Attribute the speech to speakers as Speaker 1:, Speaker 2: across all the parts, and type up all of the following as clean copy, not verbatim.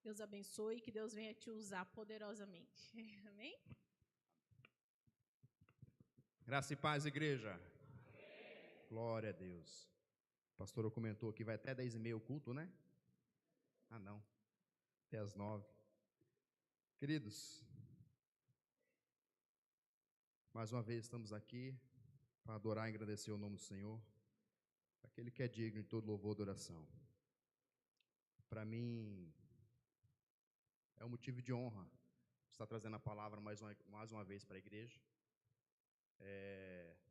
Speaker 1: Deus abençoe e que Deus venha te usar poderosamente. Amém?
Speaker 2: Graça e paz, igreja. Amém. Glória a Deus. O pastor comentou que vai até 10h30 o culto, né? Ah, não. Até as 9. Queridos, mais uma vez estamos aqui para adorar e agradecer o nome do Senhor, aquele que é digno de todo louvor e adoração. Para mim, é um motivo de honra estar trazendo a palavra mais uma vez para a igreja.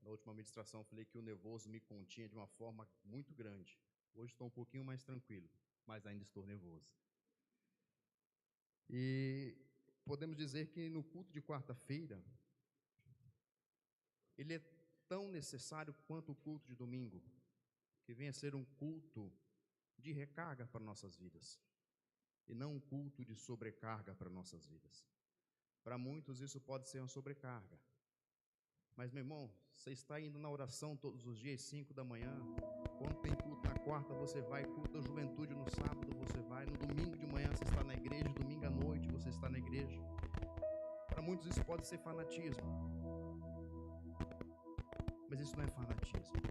Speaker 2: Na última ministração eu falei que o nervoso me continha de uma forma muito grande. Hoje estou um pouquinho mais tranquilo, mas ainda estou nervoso. E podemos dizer que no culto de quarta-feira, ele é tão necessário quanto o culto de domingo, que vem a ser um culto de recarga para nossas vidas, e não um culto de sobrecarga para nossas vidas. Para muitos isso pode ser uma sobrecarga, mas meu irmão, você está indo na oração todos os dias, 5 da manhã, quando tem culto na quarta você vai, culto da juventude no sábado você vai, no domingo de manhã você está na igreja, domingo à noite você está na igreja. Para muitos isso pode ser fanatismo, mas isso não é fanatismo,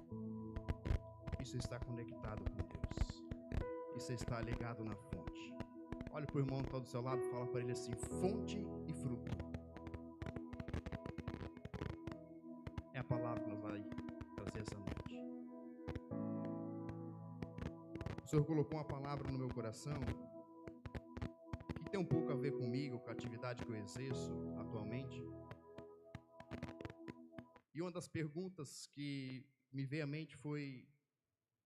Speaker 2: isso está conectado com Deus, isso está ligado na fonte. Olha para o irmão que está do seu lado e fala para ele assim: fonte e fruto. É a palavra que nos vai trazer essa noite. O Senhor colocou uma palavra no meu coração que tem um pouco a ver comigo, com a atividade que eu exerço atualmente. E uma das perguntas que me veio à mente foi: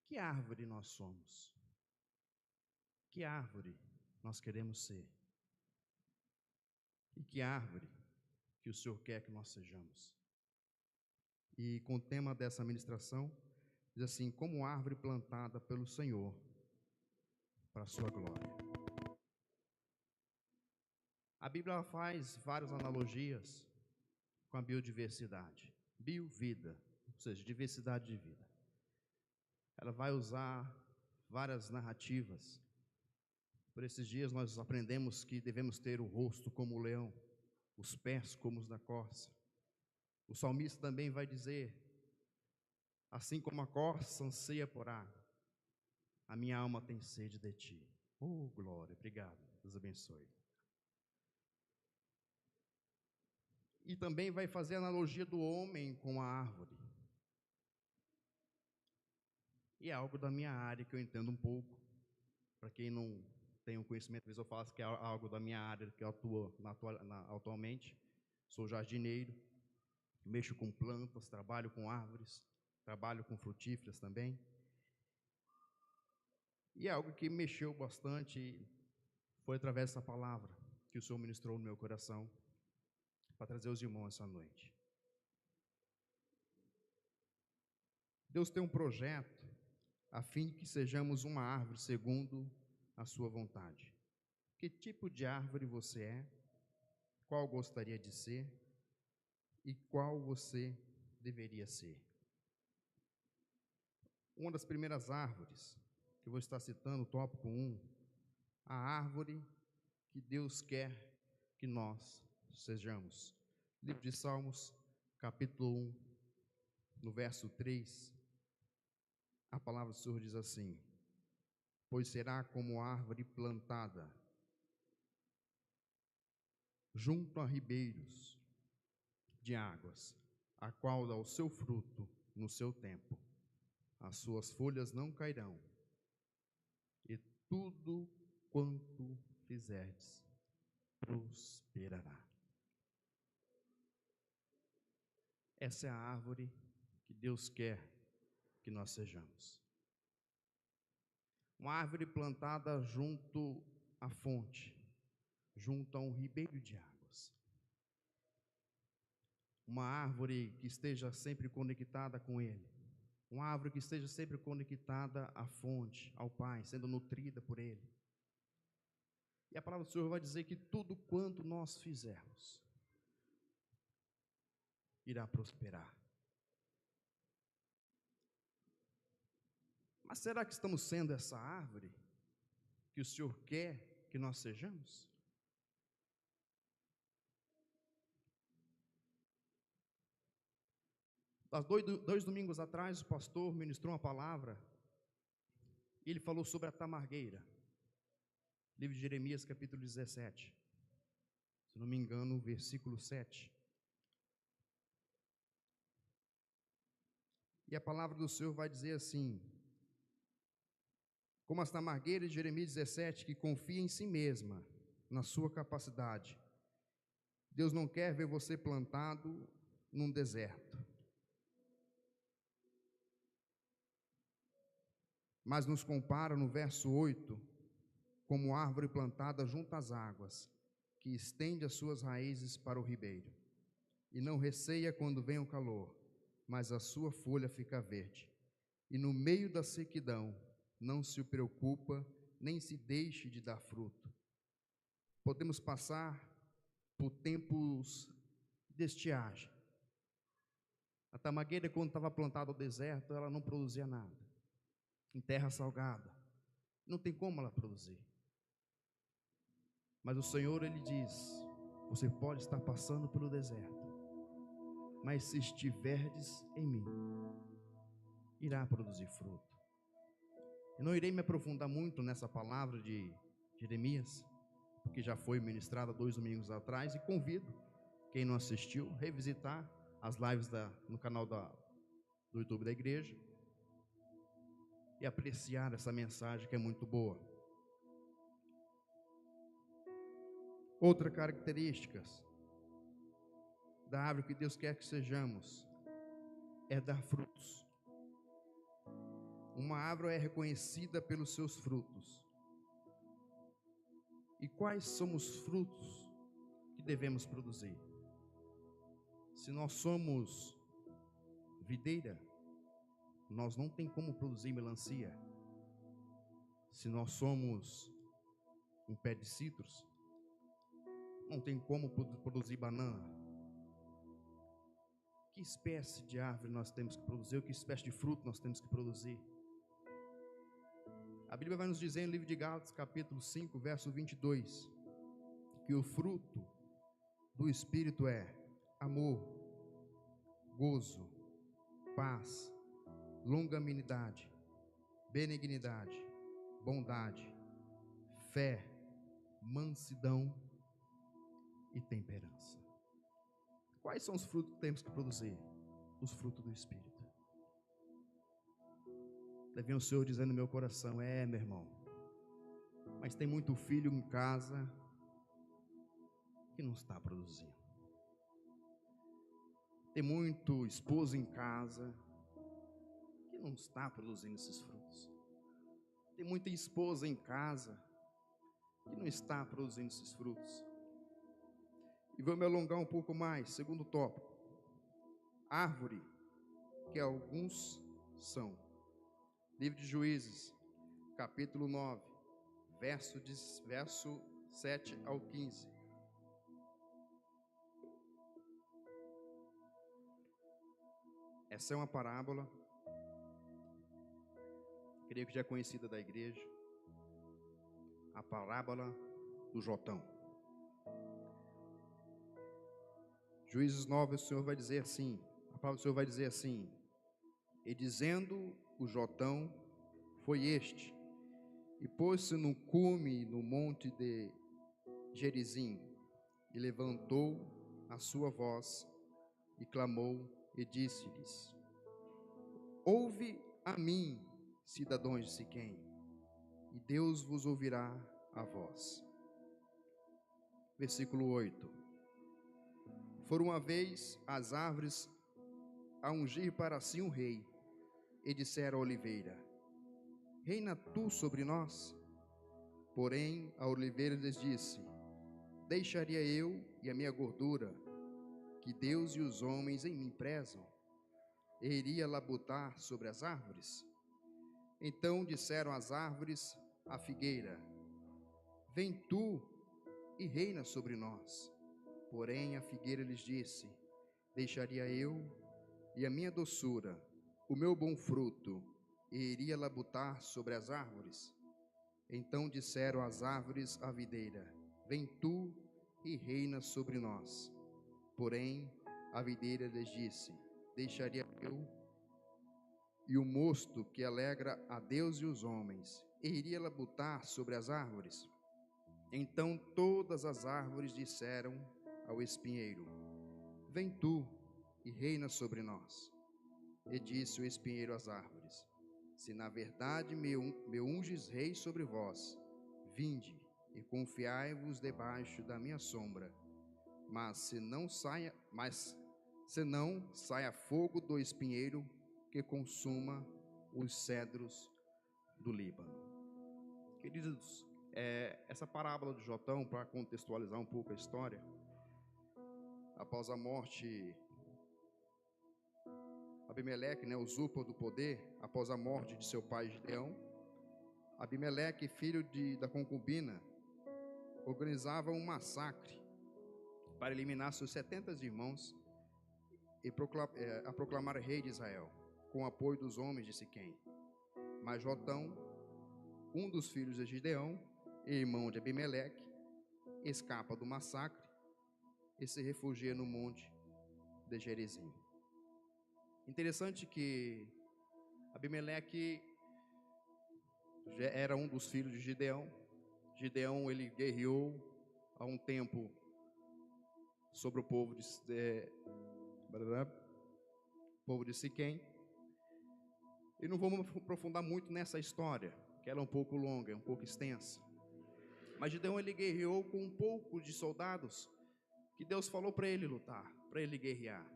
Speaker 2: que árvore nós somos? Que árvore nós queremos ser? E que árvore que o Senhor quer que nós sejamos? E com o tema dessa ministração, diz assim: como árvore plantada pelo Senhor para a sua glória. A Bíblia faz várias analogias com a biodiversidade, biovida, ou seja, diversidade de vida. Ela vai usar várias narrativas. Por esses dias nós aprendemos que devemos ter o rosto como o leão, os pés como os da corça. O salmista também vai dizer: assim como a corça anseia por água, a minha alma tem sede de ti. Oh, glória, obrigado, Deus abençoe. E também vai fazer a analogia do homem com a árvore. E é algo da minha área que eu entendo um pouco. Para quem não tem um conhecimento, às vezes eu falo que é algo da minha área que eu atuo atualmente. Sou jardineiro, mexo com plantas, trabalho com árvores, trabalho com frutíferas também. E é algo que mexeu bastante, foi através dessa palavra que o Senhor ministrou no meu coração, para trazer os irmãos essa noite. Deus tem um projeto a fim de que sejamos uma árvore segundo a sua vontade. Que tipo de árvore você é? Qual gostaria de ser? E qual você deveria ser? Uma das primeiras árvores, que eu vou estar citando, tópico 1, a árvore que Deus quer que nós sejamos. Livro de Salmos, capítulo 1, no verso 3, a palavra do Senhor diz assim: pois será como árvore plantada junto a ribeiros de águas, a qual dá o seu fruto no seu tempo, as suas folhas não cairão, e tudo quanto fizerdes prosperará. Essa é a árvore que Deus quer que nós sejamos. Uma árvore plantada junto à fonte, junto a um ribeiro de águas. Uma árvore que esteja sempre conectada com Ele. Uma árvore que esteja sempre conectada à fonte, ao Pai, sendo nutrida por Ele. E a palavra do Senhor vai dizer que tudo quanto nós fizermos irá prosperar. Mas será que estamos sendo essa árvore que o Senhor quer que nós sejamos? Há dois domingos atrás, o pastor ministrou uma palavra, e ele falou sobre a tamargueira. Livro de Jeremias, capítulo 17. Se não me engano, versículo 7. E a palavra do Senhor vai dizer assim: como as tamargueiras de Jeremias 17, que confia em si mesma, na sua capacidade. Deus não quer ver você plantado num deserto, mas nos compara no verso 8, como árvore plantada junto às águas, que estende as suas raízes para o ribeiro, e não receia quando vem o calor, mas a sua folha fica verde, e no meio da sequidão não se preocupa, nem se deixe de dar fruto. Podemos passar por tempos de estiagem. A tamargueira, quando estava plantada ao deserto, ela não produzia nada. Em terra salgada, não tem como ela produzir. Mas o Senhor, Ele diz: você pode estar passando pelo deserto, mas se estiverdes em mim, irá produzir fruto. Eu não irei me aprofundar muito nessa palavra de Jeremias, porque já foi ministrada 2 domingos atrás, e convido quem não assistiu, revisitar as lives no canal do YouTube da igreja, e apreciar essa mensagem que é muito boa. Outra característica da árvore que Deus quer que sejamos é dar frutos. Uma árvore é reconhecida pelos seus frutos. E quais são os frutos que devemos produzir? Se nós somos videira, nós não tem como produzir melancia. Se nós somos um pé de citros, não tem como produzir banana. Que espécie de árvore nós temos que produzir? Que espécie de fruto nós temos que produzir? A Bíblia vai nos dizer no livro de Gálatas, capítulo 5, verso 22, que o fruto do Espírito é amor, gozo, paz, longanimidade, benignidade, bondade, fé, mansidão e temperança. Quais são os frutos que temos que produzir? Os frutos do Espírito. Deve o Senhor dizendo no meu coração: meu irmão, mas tem muito filho em casa que não está produzindo. Tem muito esposo em casa que não está produzindo esses frutos. Tem muita esposa em casa que não está produzindo esses frutos. E vou me alongar um pouco mais. Segundo tópico: árvore que alguns são. Livro de Juízes, capítulo 9, verso 7 ao 15. Essa é uma parábola, creio que já é conhecida da igreja, a parábola do Jotão. Juízes 9, o Senhor vai dizer assim, a palavra do Senhor vai dizer assim: e dizendo o Jotão foi este, e pôs-se no cume no monte de Gerizim, e levantou a sua voz, e clamou, e disse-lhes: ouve a mim, cidadãos de Siquém, e Deus vos ouvirá a voz. Versículo 8: foram uma vez as árvores a ungir para si um rei, e disseram à oliveira: reina tu sobre nós? Porém a oliveira lhes disse: deixaria eu e a minha gordura, que Deus e os homens em mim prezam, e iria labutar sobre as árvores? Então disseram as árvores à figueira: vem tu e reina sobre nós. Porém a figueira lhes disse: deixaria eu e a minha doçura, o meu bom fruto, e iria labutar sobre as árvores? Então disseram as árvores à videira: vem tu e reina sobre nós. Porém, a videira lhes disse: deixaria eu e o mosto que alegra a Deus e os homens, e iria labutar sobre as árvores? Então todas as árvores disseram ao espinheiro: vem tu e reina sobre nós. E disse o espinheiro às árvores: se na verdade me unges rei sobre vós, vinde e confiai-vos debaixo da minha sombra. Mas se não saia fogo do espinheiro que consuma os cedros do Líbano. Queridos, essa parábola de Jotão, para contextualizar um pouco a história, após a morte Abimeleque, usurpa do poder, após a morte de seu pai Gideão, Abimeleque, filho da concubina, organizava um massacre para eliminar seus 70 irmãos e proclamar rei de Israel, com o apoio dos homens de Siquém. Mas Jotão, um dos filhos de Gideão, irmão de Abimeleque, escapa do massacre e se refugia no monte de Gerizim. Interessante que Abimeleque já era um dos filhos de Gideão. Gideão, ele guerreou há um tempo sobre o povo de Siquém. E não vamos aprofundar muito nessa história, que ela é um pouco longa, é um pouco extensa. Mas Gideão, ele guerreou com um pouco de soldados que Deus falou para ele lutar, para ele guerrear,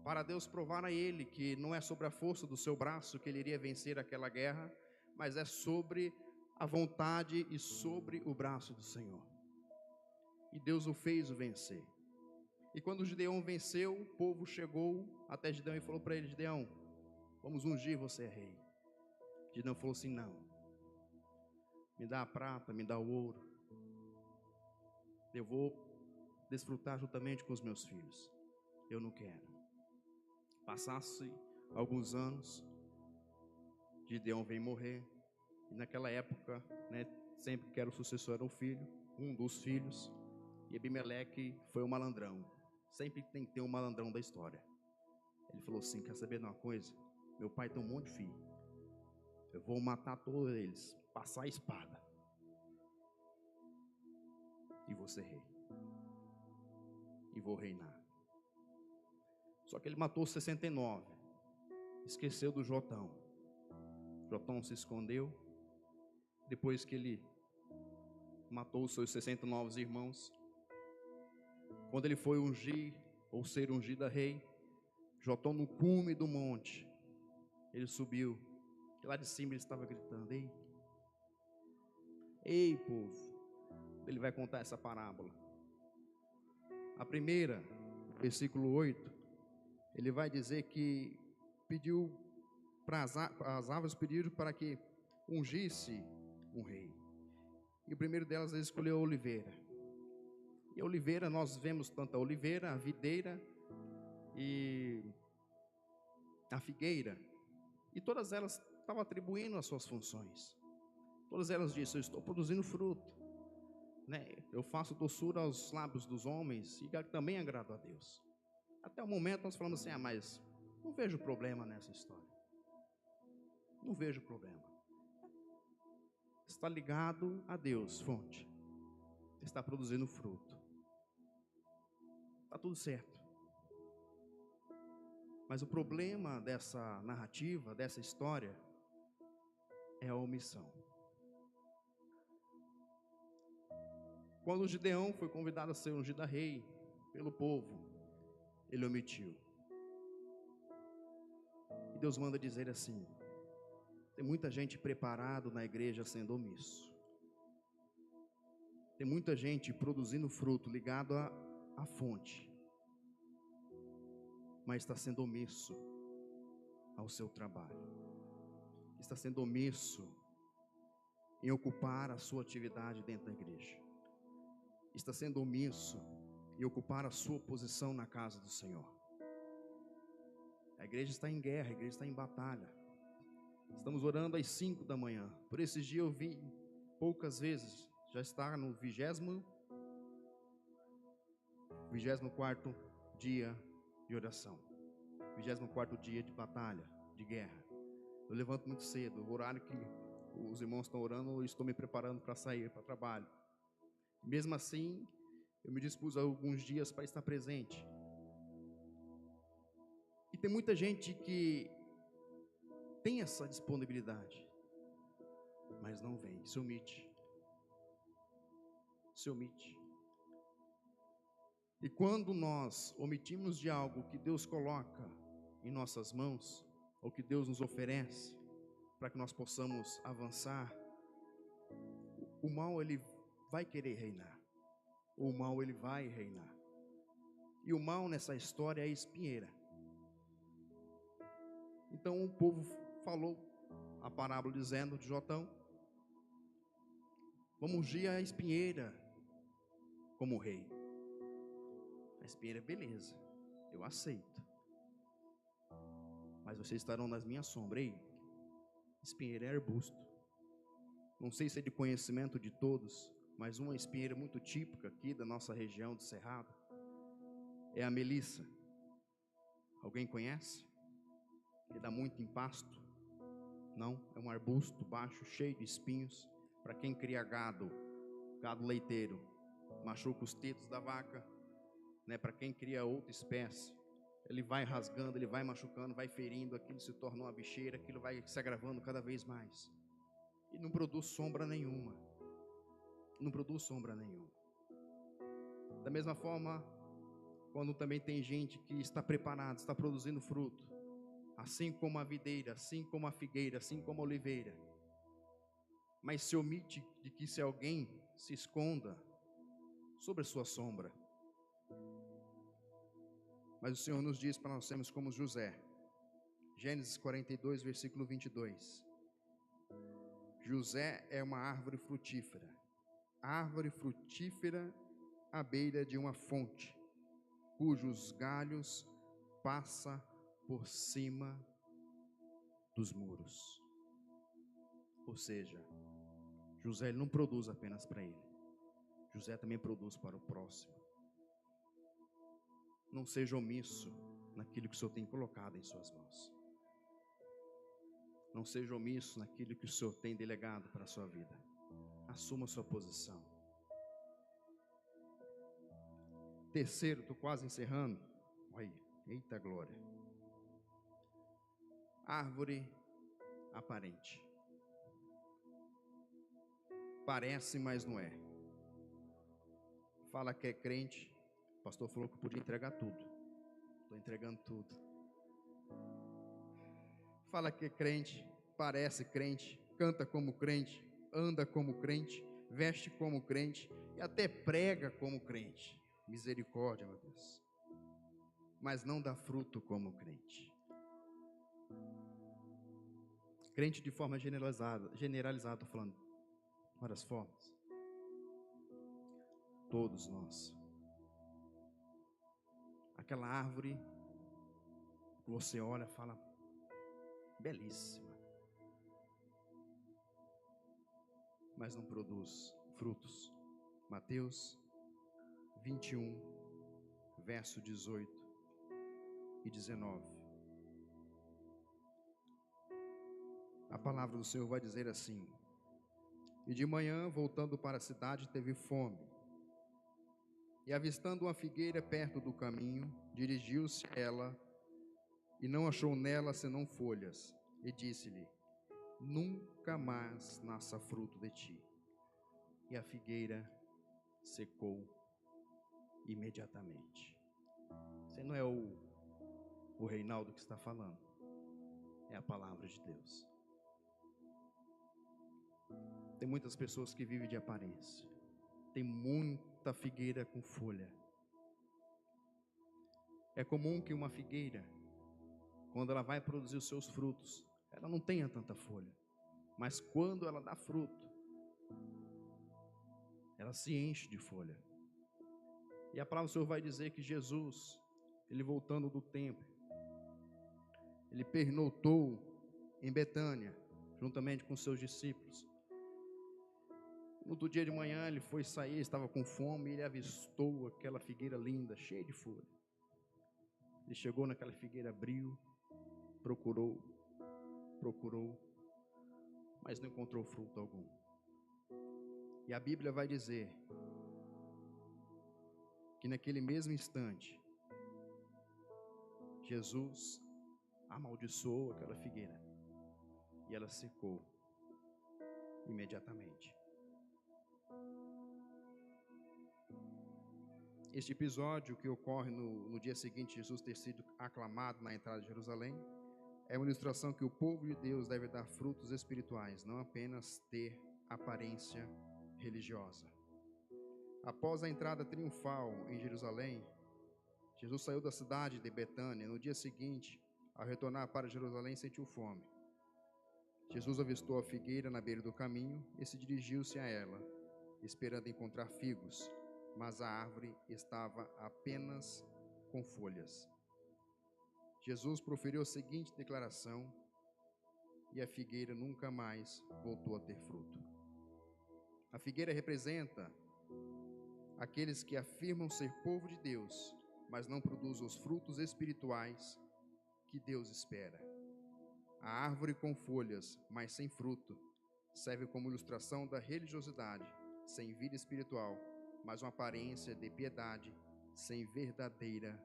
Speaker 2: para Deus provar a ele que não é sobre a força do seu braço que ele iria vencer aquela guerra, mas é sobre a vontade e sobre o braço do Senhor. E Deus o fez vencer. E quando Gideão venceu, o povo chegou até Gideão e falou para ele: Gideão, vamos ungir você rei. Gideão falou assim: não, me dá a prata, me dá o ouro, eu vou desfrutar juntamente com os meus filhos. Eu não quero. Passasse alguns anos, Gideão vem morrer, e naquela época, sempre que era o sucessor era o filho, um dos filhos, e Abimeleque foi o malandrão. Sempre tem que ter um malandrão da história. Ele falou assim: quer saber de uma coisa? Meu pai tem um monte de filho, eu vou matar todos eles, passar a espada, e vou ser rei, e vou reinar. Só que ele matou 69, esqueceu do Jotão. Jotão se escondeu. Depois que ele matou os seus 69 irmãos, quando ele foi ungir, ou ser ungido a rei, Jotão, no cume do monte, ele subiu, e lá de cima ele estava gritando: ei povo. Ele vai contar essa parábola. A primeira, versículo 8, ele vai dizer que pediu para as árvores, pediram para que ungisse um rei. E o primeiro delas, ele escolheu a oliveira. E a oliveira, nós vemos tanto a oliveira, a videira e a figueira. E todas elas estavam atribuindo as suas funções. Todas elas disseram: eu estou produzindo fruto, eu faço doçura aos lábios dos homens e também agrado a Deus. Até o momento nós falamos assim: mas não vejo problema nessa história. Não vejo problema. Está ligado a Deus, fonte. Está produzindo fruto. Está tudo certo. Mas o problema dessa narrativa, dessa história, é a omissão. Quando Gideão foi convidado a ser ungido a rei pelo povo, ele omitiu. E Deus manda dizer assim: tem muita gente preparada na igreja sendo omisso. Tem muita gente produzindo fruto ligado à fonte, mas está sendo omisso ao seu trabalho. Está sendo omisso em ocupar a sua atividade dentro da igreja. Está sendo omisso em ocupar a sua posição na casa do Senhor. A igreja está em guerra, a igreja está em batalha. Estamos orando às 5 da manhã. Por esses dias eu vi poucas vezes, já está no 24º dia de oração, 24º dia de batalha, de guerra. Eu levanto muito cedo, o horário que os irmãos estão orando, eu estou me preparando para sair para o trabalho. Mesmo assim, eu me dispus a alguns dias para estar presente. E tem muita gente que tem essa disponibilidade, mas não vem, se omite. Se omite. E quando nós omitimos de algo que Deus coloca em nossas mãos, ou que Deus nos oferece, para que nós possamos avançar, o mal ele vai querer reinar. O mal ele vai reinar. E o mal nessa história é a espinheira. Então o povo falou a parábola dizendo de Jotão: vamos ungir a espinheira como rei. A espinheira, beleza, eu aceito. Mas vocês estarão nas minhas sombras. Ei, espinheira é arbusto. Não sei se é de conhecimento de todos, mas uma espinheira muito típica aqui da nossa região do Cerrado é a melissa. Alguém conhece? Que dá muito em pasto? Não, é um arbusto baixo, cheio de espinhos. Para quem cria gado leiteiro, machuca os tetos da vaca, né? Para quem cria outra espécie, ele vai rasgando, ele vai machucando, vai ferindo, aquilo se torna uma bicheira, aquilo vai se agravando cada vez mais. E não produz sombra nenhuma. Não produz sombra nenhuma. Da mesma forma, quando também tem gente que está preparada, está produzindo fruto, assim como a videira, assim como a figueira, assim como a oliveira, mas se omite de que se alguém se esconda sobre a sua sombra. Mas o Senhor nos diz para nós sermos como José. Gênesis 42, versículo 22. José é uma árvore frutífera à beira de uma fonte, cujos galhos passa por cima dos muros. Ou seja, José ele não produz apenas para ele. José também produz para o próximo. Não seja omisso naquilo que o Senhor tem colocado em suas mãos. Não seja omisso naquilo que o Senhor tem delegado para a sua vida. Assuma a sua posição. Terceiro, estou quase encerrando. Olha, eita glória. Árvore aparente. Parece, mas não é. Fala que é crente. O pastor falou que podia entregar tudo. Estou entregando tudo. Fala que é crente, parece crente, canta como crente, anda como crente, veste como crente e até prega como crente. Misericórdia, meu Deus. Mas não dá fruto como crente. Crente de forma generalizada, estou falando várias formas. Todos nós. Aquela árvore que você olha e fala, belíssima, mas não produz frutos. Mateus 21, verso 18 e 19. A palavra do Senhor vai dizer assim: e de manhã, voltando para a cidade, teve fome. E avistando uma figueira perto do caminho, dirigiu-se a ela e não achou nela senão folhas. E disse-lhe: nunca mais nasça fruto de ti. E a figueira secou imediatamente. Você não é o Reinaldo que está falando, é a palavra de Deus. Tem muitas pessoas que vivem de aparência. Tem muita figueira com folha. É comum que uma figueira, quando ela vai produzir os seus frutos, ela não tenha tanta folha. Mas quando ela dá fruto, ela se enche de folha. E a palavra do Senhor vai dizer que Jesus, ele voltando do templo, ele pernotou em Betânia, juntamente com seus discípulos. No outro dia de manhã ele foi sair, estava com fome, e ele avistou aquela figueira linda, cheia de folha. Ele chegou naquela figueira, abriu, procurou, mas não encontrou fruto algum. E a Bíblia vai dizer que naquele mesmo instante, Jesus amaldiçoou aquela figueira e ela secou imediatamente. Este episódio que ocorre no dia seguinte, Jesus ter sido aclamado na entrada de Jerusalém, é uma ilustração que o povo de Deus deve dar frutos espirituais, não apenas ter aparência religiosa. Após a entrada triunfal em Jerusalém, Jesus saiu da cidade de Betânia. No dia seguinte, ao retornar para Jerusalém, sentiu fome. Jesus avistou a figueira na beira do caminho e se dirigiu-se a ela, esperando encontrar figos, mas a árvore estava apenas com folhas. Jesus proferiu a seguinte declaração e a figueira nunca mais voltou a ter fruto. A figueira representa aqueles que afirmam ser povo de Deus, mas não produzem os frutos espirituais que Deus espera. A árvore com folhas, mas sem fruto, serve como ilustração da religiosidade, sem vida espiritual, mas uma aparência de piedade, sem verdadeira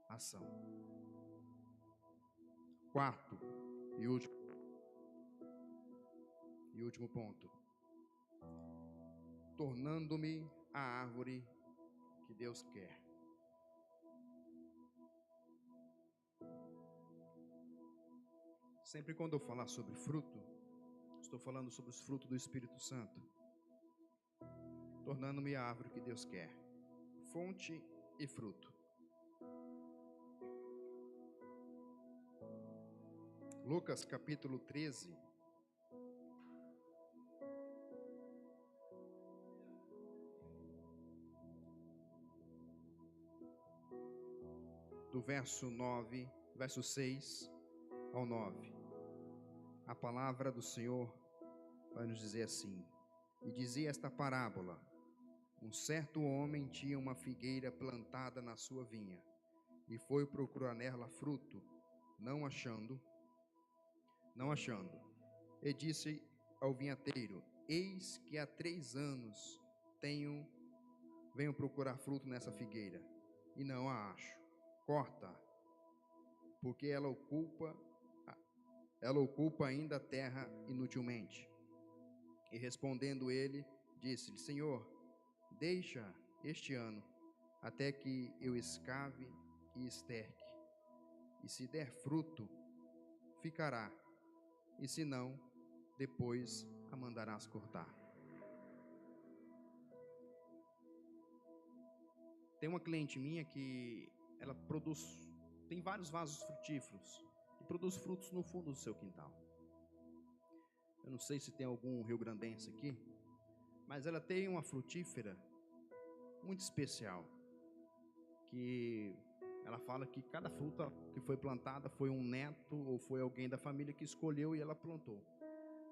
Speaker 2: ação. Quarto e último ponto. Tornando-me a árvore que Deus quer. Sempre quando eu falar sobre fruto, estou falando sobre os frutos do Espírito Santo. Tornando-me a árvore que Deus quer. Fonte e fruto. Lucas capítulo 13. Do verso 6 ao 9. A palavra do Senhor vai nos dizer assim: e dizia esta parábola: um certo homem tinha uma figueira plantada na sua vinha, e foi procurar nela fruto, não achando, e disse ao vinhateiro: eis que há 3 anos venho procurar fruto nessa figueira, e não a acho. Corta, porque ela ocupa ainda a terra inutilmente. E respondendo ele, disse-lhe: Senhor, deixa este ano, até que eu escave e esterque. E se der fruto, ficará, e se não, depois a mandarás cortar. Tem uma cliente minha que ela tem vários vasos frutíferos e produz frutos no fundo do seu quintal. Eu não sei se tem algum rio-grandense aqui, mas ela tem uma frutífera muito especial, que ela fala que cada fruta que foi plantada foi um neto ou foi alguém da família que escolheu e ela plantou.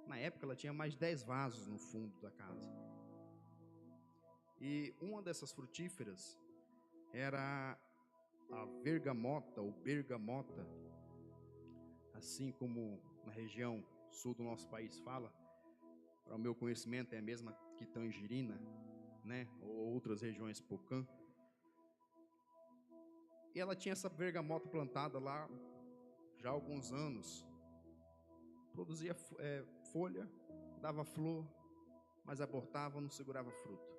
Speaker 2: Na época ela tinha mais de 10 vasos no fundo da casa. E uma dessas frutíferas era a vergamota ou bergamota, assim como na região sul do nosso país fala. Para o meu conhecimento é a mesma que tangerina, né? Ou outras regiões, pocã. E ela tinha essa bergamota plantada lá já há alguns anos. Produzia folha, dava flor, mas abortava, não segurava fruto.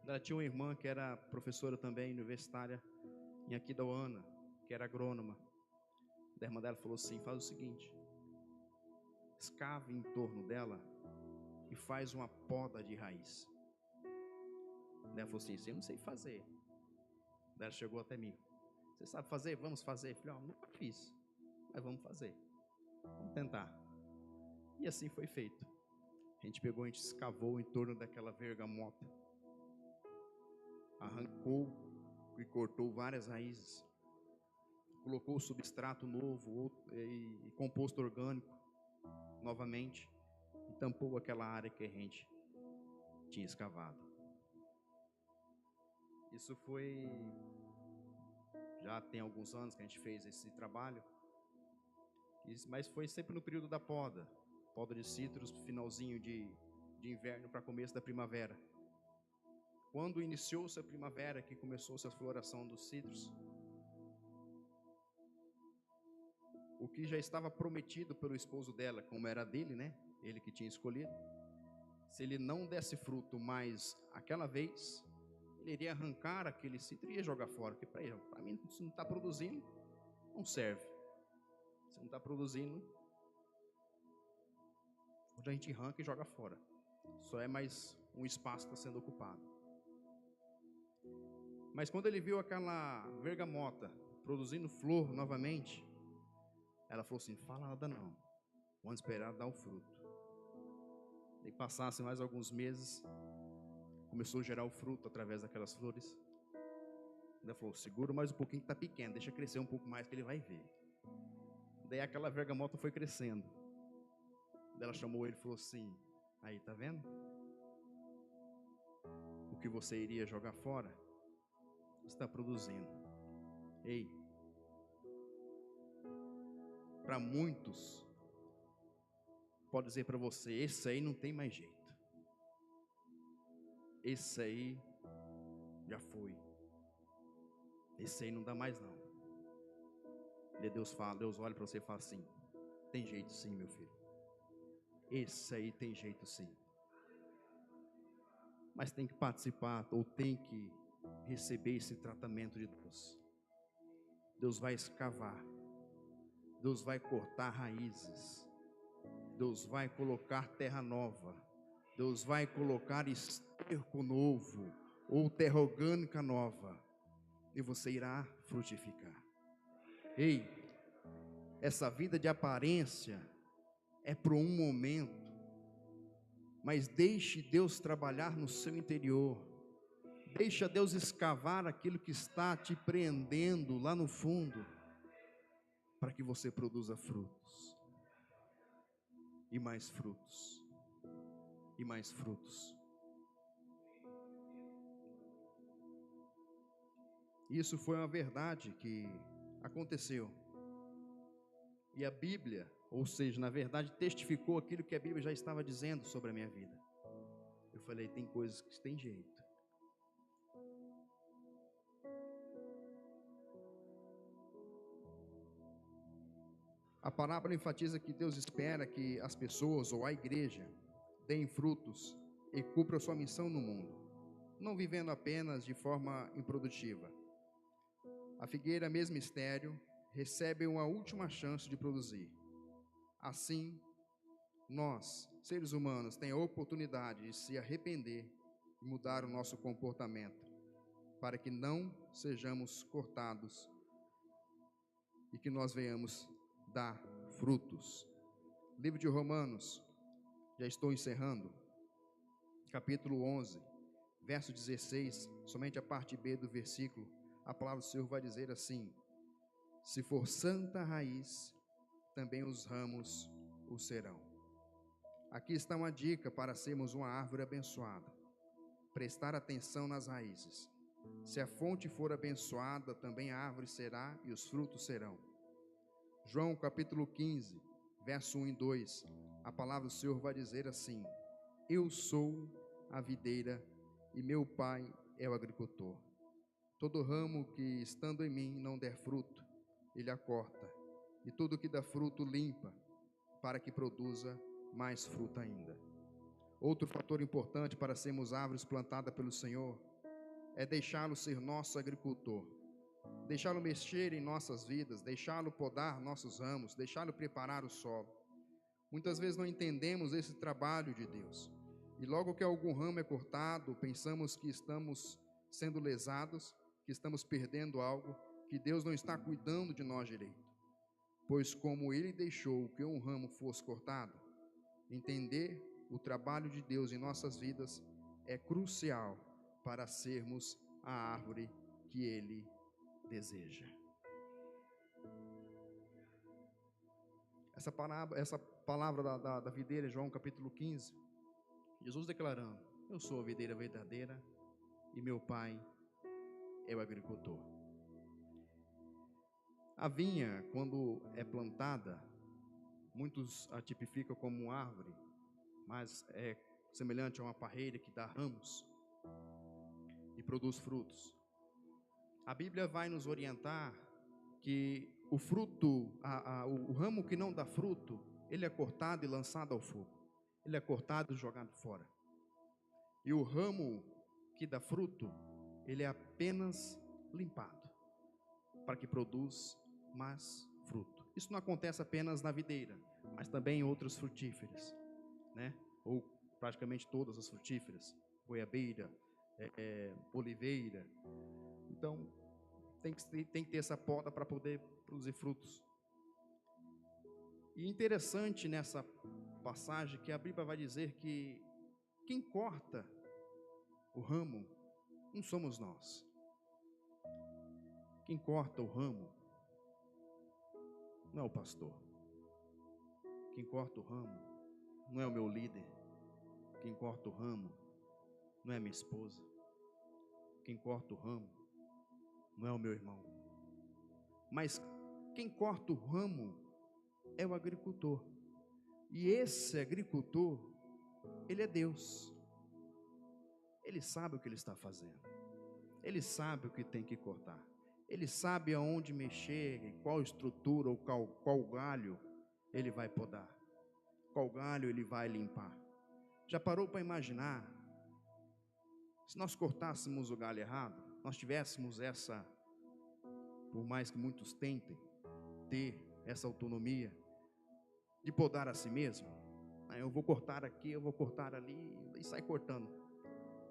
Speaker 2: Ela tinha uma irmã que era professora também, universitária, em Aquidauana, que era agrônoma. A irmã dela falou assim: faz o seguinte, escave em torno dela e faz uma poda de raiz. Ela falou assim: isso eu não sei fazer. Ela chegou até mim: você sabe fazer? Vamos fazer. Eu falei: nunca fiz, mas vamos fazer, vamos tentar. E assim foi feito. A gente escavou em torno daquela vergamota, arrancou e cortou várias raízes, colocou substrato novo e composto orgânico novamente, e tampou aquela área que a gente tinha escavado. Isso foi, já tem alguns anos que a gente fez esse trabalho, mas foi sempre no período da poda de citros, finalzinho de inverno para começo da primavera. Quando iniciou-se a primavera, que começou-se a floração dos citros, o que já estava prometido pelo esposo dela, como era dele, né? Ele que tinha escolhido, se ele não desse fruto mais aquela vez, ele iria arrancar aquele citro e ia jogar fora. Porque para mim, se não está produzindo, não serve. Se não está produzindo, a gente arranca e joga fora. Só é mais um espaço que está sendo ocupado. Mas quando ele viu aquela bergamota produzindo flor novamente, ela falou assim: fala nada não, vamos esperar dar o fruto. E passasse mais alguns meses, começou a gerar o fruto através daquelas flores. Ela falou: segura mais um pouquinho que está pequeno, deixa crescer um pouco mais que ele vai ver. Daí aquela bergamota foi crescendo. Ela chamou ele e falou assim: aí, tá vendo? O que você iria jogar fora, está produzindo. Ei, para muitos, pode dizer para você: esse aí não tem mais jeito. Esse aí já foi. Esse aí não dá mais não. E Deus olha para você e fala assim: tem jeito sim, meu filho. Esse aí tem jeito sim. Mas tem que participar, ou tem que receber esse tratamento de Deus. Deus vai escavar. Deus vai cortar raízes. Deus vai colocar terra nova. Deus vai colocar esterco novo, ou terra orgânica nova. E você irá frutificar. Ei, essa vida de aparência é por um momento, mas deixe Deus trabalhar no seu interior. Deixa Deus escavar aquilo que está te prendendo lá no fundo, para que você produza frutos, e mais frutos, e mais frutos. Isso foi uma verdade que aconteceu. E a Bíblia, ou seja, na verdade, testificou aquilo que a Bíblia já estava dizendo sobre a minha vida. Eu falei: tem coisas que tem jeito. A palavra enfatiza que Deus espera que as pessoas ou a igreja deem frutos e cumpram sua missão no mundo, não vivendo apenas de forma improdutiva. A figueira, mesmo estéril, recebe uma última chance de produzir. Assim, nós, seres humanos, temos a oportunidade de se arrepender e mudar o nosso comportamento, para que não sejamos cortados e que nós venhamos dar frutos. Livro de Romanos, já estou encerrando, capítulo 11, verso 16, somente a parte B do versículo, a palavra do Senhor vai dizer assim: se for santa a raiz, também os ramos o serão. Aqui está uma dica para sermos uma árvore abençoada: prestar atenção nas raízes. Se a fonte for abençoada, também a árvore será e os frutos serão. João capítulo 15, verso 1 e 2, a palavra do Senhor vai dizer assim: eu sou a videira e meu pai é o agricultor. Todo ramo que estando em mim não der fruto, ele a corta, e tudo que dá fruto limpa, para que produza mais fruto ainda. Outro fator importante para sermos árvores plantadas pelo Senhor é deixá-lo ser nosso agricultor, deixá-lo mexer em nossas vidas, deixá-lo podar nossos ramos, deixá-lo preparar o solo. Muitas vezes não entendemos esse trabalho de Deus, e logo que algum ramo é cortado, pensamos que estamos sendo lesados, que estamos perdendo algo, que Deus não está cuidando de nós direito. Pois como Ele deixou que um ramo fosse cortado, entender o trabalho de Deus em nossas vidas é crucial para sermos a árvore que Ele deseja. Essa palavra da videira, João capítulo 15, Jesus declarando: Eu sou a videira verdadeira e meu pai é o agricultor. A vinha, quando é plantada, muitos a tipificam como uma árvore, mas é semelhante a uma parreira que dá ramos e produz frutos. A Bíblia vai nos orientar que o fruto, o ramo que não dá fruto, ele é cortado e lançado ao fogo. Ele é cortado e jogado fora. E o ramo que dá fruto, ele é apenas limpado, para que produza mais fruto. Isso não acontece apenas na videira, mas também em outras frutíferas, né? Ou praticamente todas as frutíferas, goiabeira, oliveira. Então, tem que ter essa poda para poder produzir frutos. E interessante nessa passagem que a Bíblia vai dizer que quem corta o ramo não somos nós. Quem corta o ramo não é o pastor. Quem corta o ramo não é o meu líder. Quem corta o ramo não é minha esposa. Quem corta o ramo não é o meu irmão. Mas quem corta o ramo é o agricultor. E esse agricultor, ele é Deus. Ele sabe o que ele está fazendo. Ele sabe o que tem que cortar. Ele sabe aonde mexer, qual estrutura ou qual galho ele vai podar. Qual galho ele vai limpar. Já parou para imaginar? Se nós cortássemos o galho errado, nós tivéssemos essa, por mais que muitos tentem ter essa autonomia de podar a si mesmo, eu vou cortar aqui, eu vou cortar ali, e sai cortando.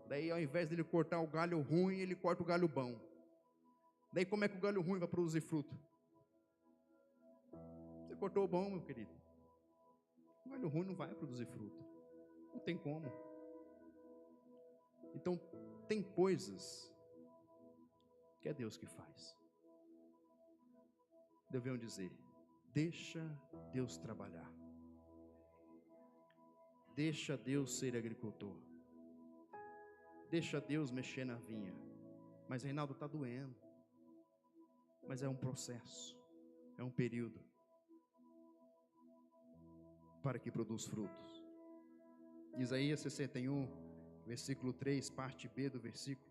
Speaker 2: Daí ao invés dele cortar o galho ruim, ele corta o galho bom. Daí como é que o galho ruim vai produzir fruto? Você cortou o bom, meu querido. O galho ruim não vai produzir fruto. Não tem como. Então, tem coisas que é Deus que faz. Devemos dizer, deixa Deus trabalhar. Deixa Deus ser agricultor. Deixa Deus mexer na vinha. Mas Reinaldo, está doendo. Mas é um processo, é um período para que produza frutos. Isaías 61, versículo 3, parte B do versículo,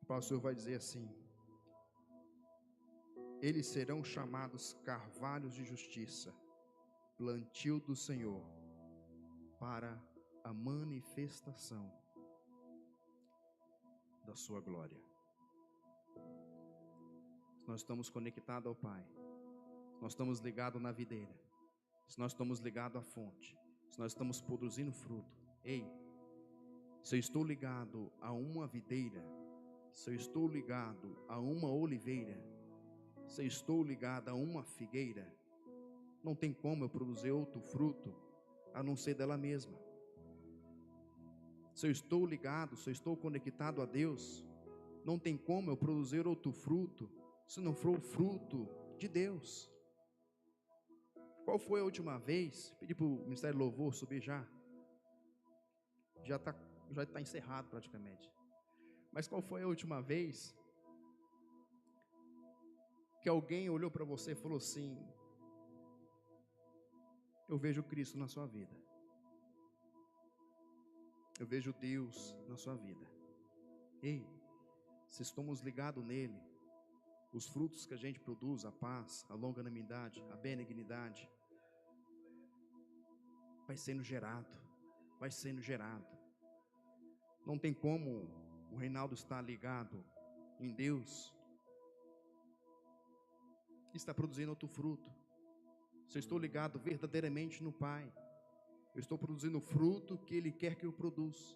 Speaker 2: o pastor vai dizer assim: eles serão chamados carvalhos de justiça, plantio do Senhor, para a manifestação da sua glória. Nós estamos conectados ao Pai, nós estamos ligados na videira, se nós estamos ligados à fonte, se nós estamos produzindo fruto, ei, se eu estou ligado a uma videira, se eu estou ligado a uma oliveira, se eu estou ligado a uma figueira, não tem como eu produzir outro fruto, a não ser dela mesma. Se eu estou ligado, se eu estou conectado a Deus, não tem como eu produzir outro fruto, se não for o fruto de Deus. Qual foi a última vez? Pedi para o Ministério do Louvor subir já. Já está encerrado praticamente. Mas qual foi a última vez que alguém olhou para você e falou assim: eu vejo Cristo na sua vida. Eu vejo Deus na sua vida. Ei, se estamos ligados nele, os frutos que a gente produz, a paz, a longanimidade, a benignidade, vai sendo gerado, vai sendo gerado. Não tem como o Reinaldo estar ligado em Deus e estar produzindo outro fruto. Se eu estou ligado verdadeiramente no Pai, eu estou produzindo o fruto que Ele quer que eu produza.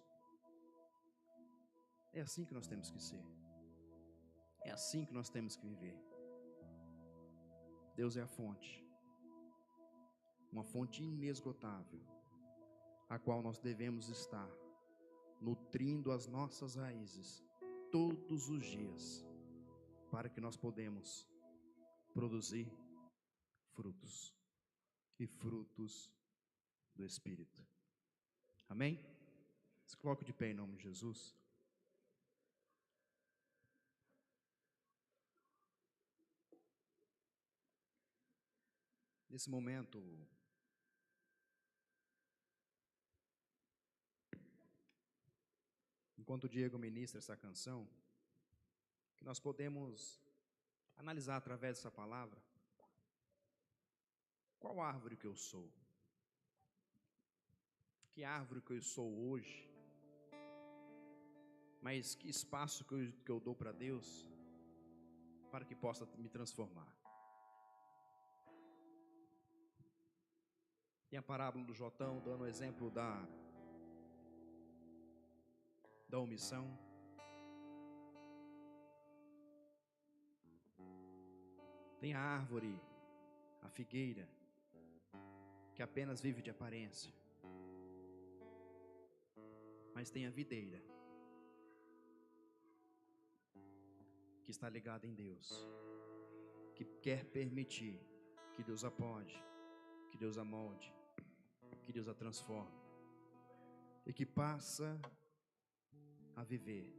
Speaker 2: É assim que nós temos que ser. É assim que nós temos que viver. Deus é a fonte, uma fonte inesgotável, a qual nós devemos estar nutrindo as nossas raízes todos os dias, para que nós podemos produzir frutos e frutos do Espírito. Amém? Se coloque de pé em nome de Jesus. Nesse momento, enquanto o Diego ministra essa canção, que nós podemos analisar através dessa palavra qual árvore que eu sou, que árvore que eu sou hoje, mas que espaço que eu dou para Deus para que possa me transformar. Tem a parábola do Jotão dando o exemplo da omissão. Tem a árvore, a figueira, que apenas vive de aparência. Mas tem a videira, que está ligada em Deus, que quer permitir que Deus a pode, que Deus a molde, que Deus a transforme, e que passa a viver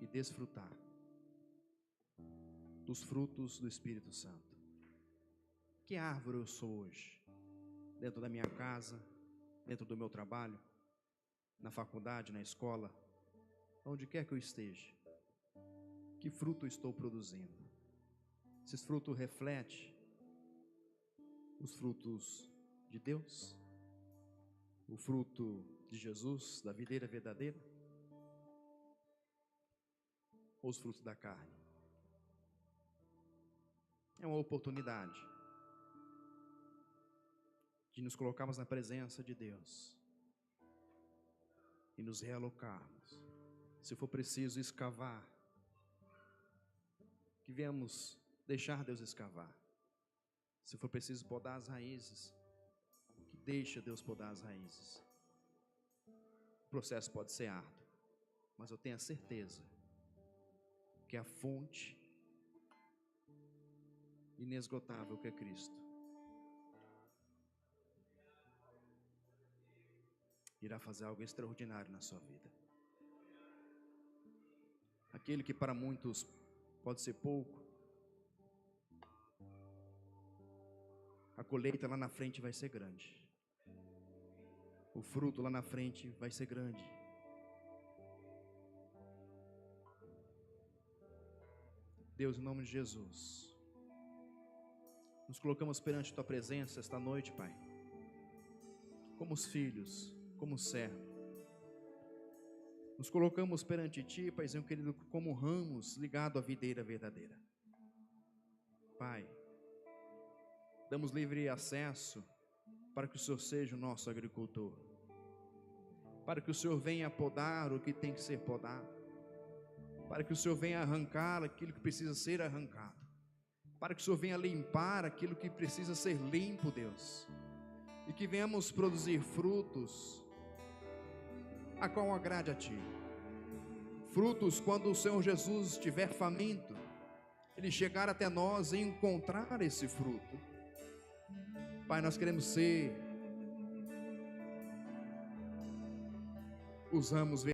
Speaker 2: e desfrutar dos frutos do Espírito Santo. Que árvore eu sou hoje? Dentro da minha casa, dentro do meu trabalho, na faculdade, na escola, onde quer que eu esteja. Que fruto eu estou produzindo? Esses frutos refletem os frutos de Deus? O fruto de Jesus, da videira verdadeira? Ou os frutos da carne? É uma oportunidade de nos colocarmos na presença de Deus e nos realocarmos. Se for preciso escavar, que venhamos deixar Deus escavar. Se for preciso podar as raízes, que deixe Deus podar as raízes. O processo pode ser árduo, mas eu tenho a certeza que a fonte inesgotável que é Cristo irá fazer algo extraordinário na sua vida. Aquele que para muitos pode ser pouco, a colheita lá na frente vai ser grande. O fruto lá na frente vai ser grande. Deus, em nome de Jesus, nos colocamos perante Tua presença esta noite, Pai, como os filhos, como servo. Nos colocamos perante Ti, Paizinho querido, como ramos ligados à videira verdadeira. Pai, damos livre acesso para que o Senhor seja o nosso agricultor, para que o Senhor venha podar o que tem que ser podado, para que o Senhor venha arrancar aquilo que precisa ser arrancado, para que o Senhor venha limpar aquilo que precisa ser limpo, Deus, e que venhamos produzir frutos a qual agrade a Ti. Frutos quando o Senhor Jesus estiver faminto, Ele chegar até nós e encontrar esse fruto. Pai, nós queremos ser os ramos